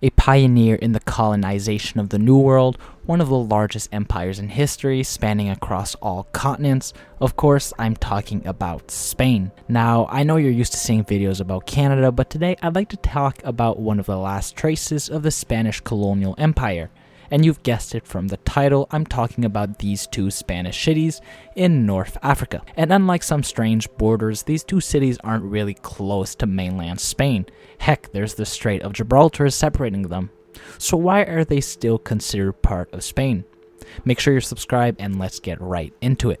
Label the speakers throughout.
Speaker 1: a pioneer in the colonization of the New World, one of the largest empires in history, spanning across all continents. Of course, I'm talking about Spain. Now, I know you're used to seeing videos about Canada, but today I'd like to talk about one of the last traces of the Spanish colonial empire. And you've guessed it from the title, I'm talking about these two Spanish cities in North Africa. And unlike some strange borders, these two cities aren't really close to mainland Spain. Heck, there's the Strait of Gibraltar separating them. So why are they still considered part of Spain? Make sure you're subscribed and let's get right into it.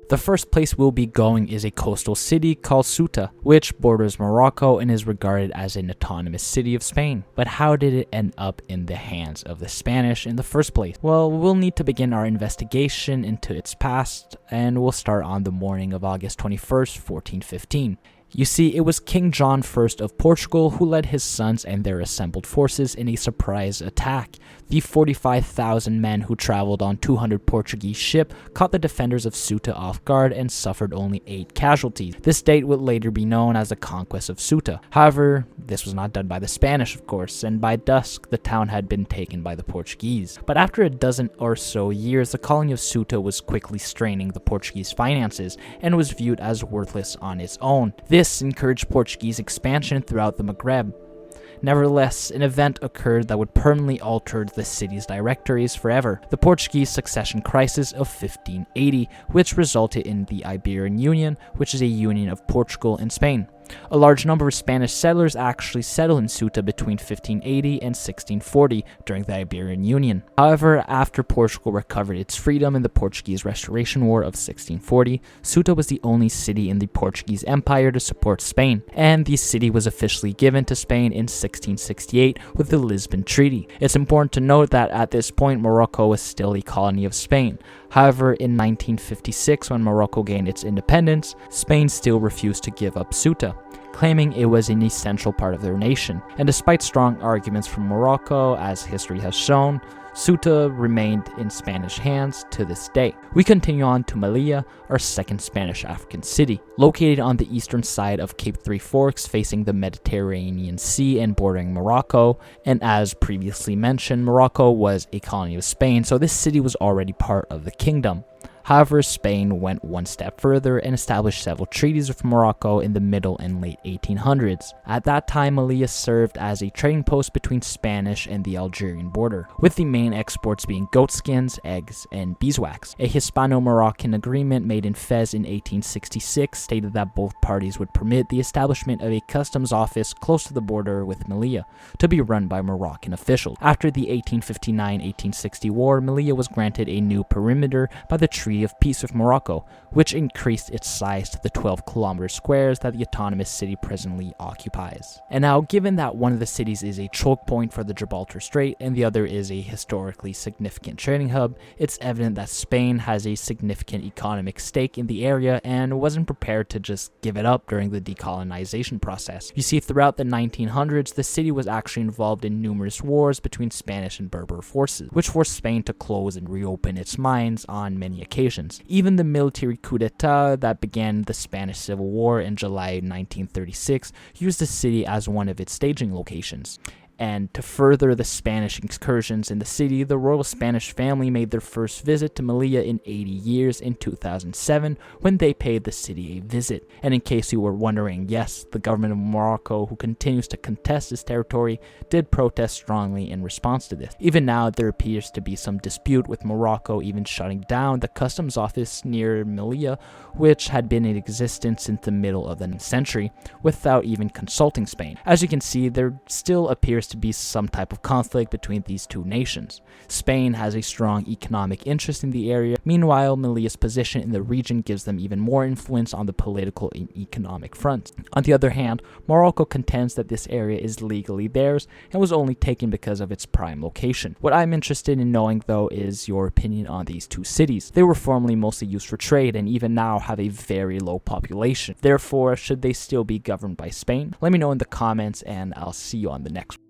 Speaker 1: The first place we'll be going is a coastal city called Ceuta, which borders Morocco and is regarded as an autonomous city of Spain. But how did it end up in the hands of the Spanish in the first place? Well, we'll need to begin our investigation into its past, and we'll start on the morning of August 21st, 1415. You see, it was King John I of Portugal who led his sons and their assembled forces in a surprise attack. The 45,000 men who traveled on 200 Portuguese ships caught the defenders of Ceuta off guard and suffered only 8 casualties. This date would later be known as the Conquest of Ceuta. However, this was not done by the Spanish, of course, and by dusk, the town had been taken by the Portuguese. But after a dozen or so years, the colony of Ceuta was quickly straining the Portuguese finances and was viewed as worthless on its own. This encouraged Portuguese expansion throughout the Maghreb. Nevertheless, an event occurred that would permanently alter the city's directories forever: the Portuguese succession crisis of 1580, which resulted in the Iberian Union, which is a union of Portugal and Spain. A large number of Spanish settlers actually settled in Ceuta between 1580 and 1640 during the Iberian Union. However, after Portugal recovered its freedom in the Portuguese Restoration War of 1640, Ceuta was the only city in the Portuguese Empire to support Spain, and the city was officially given to Spain in 1668 with the Lisbon Treaty. It's important to note that at this point, Morocco was still a colony of Spain. However, in 1956, when Morocco gained its independence, Spain still refused to give up Ceuta, claiming it was an essential part of their nation. And despite strong arguments from Morocco, as history has shown, Ceuta remained in Spanish hands to this day. We continue on to Melilla, our second Spanish African city. Located on the eastern side of Cape Three Forks, facing the Mediterranean Sea and bordering Morocco, and as previously mentioned, Morocco was a colony of Spain, so this city was already part of the kingdom. However, Spain went one step further and established several treaties with Morocco in the middle and late 1800s. At that time, Melilla served as a trading post between Spanish and the Algerian border, with the main exports being goat skins, eggs, and beeswax. A Hispano-Moroccan agreement made in Fez in 1866 stated that both parties would permit the establishment of a customs office close to the border with Melilla, to be run by Moroccan officials. After the 1859-1860 war, Melilla was granted a new perimeter by the Treaty of Peace with Morocco, which increased its size to the 12 kilometer squares that the autonomous city presently occupies. And now, given that one of the cities is a choke point for the Gibraltar Strait and the other is a historically significant trading hub, it's evident that Spain has a significant economic stake in the area and wasn't prepared to just give it up during the decolonization process. You see, throughout the 1900s, the city was actually involved in numerous wars between Spanish and Berber forces, which forced Spain to close and reopen its mines on many occasions. Even the military coup d'etat that began the Spanish Civil War in July 1936 used the city as one of its staging locations. And to further the Spanish incursions in the city, the royal Spanish family made their first visit to Melilla in 80 years in 2007 when they paid the city a visit. And in case you were wondering, yes, the government of Morocco, who continues to contest this territory, did protest strongly in response to this. Even now, there appears to be some dispute, with Morocco even shutting down the customs office near Melilla, which had been in existence since the middle of the 9th century, without even consulting Spain. As you can see, there still appears to be some type of conflict between these two nations. Spain has a strong economic interest in the area. Meanwhile, Melilla's position in the region gives them even more influence on the political and economic front. On the other hand, Morocco contends that this area is legally theirs and was only taken because of its prime location. What I'm interested in knowing, though, is your opinion on these two cities. They were formerly mostly used for trade and even now have a very low population. Therefore, should they still be governed by Spain? Let me know in the comments and I'll see you on the next one.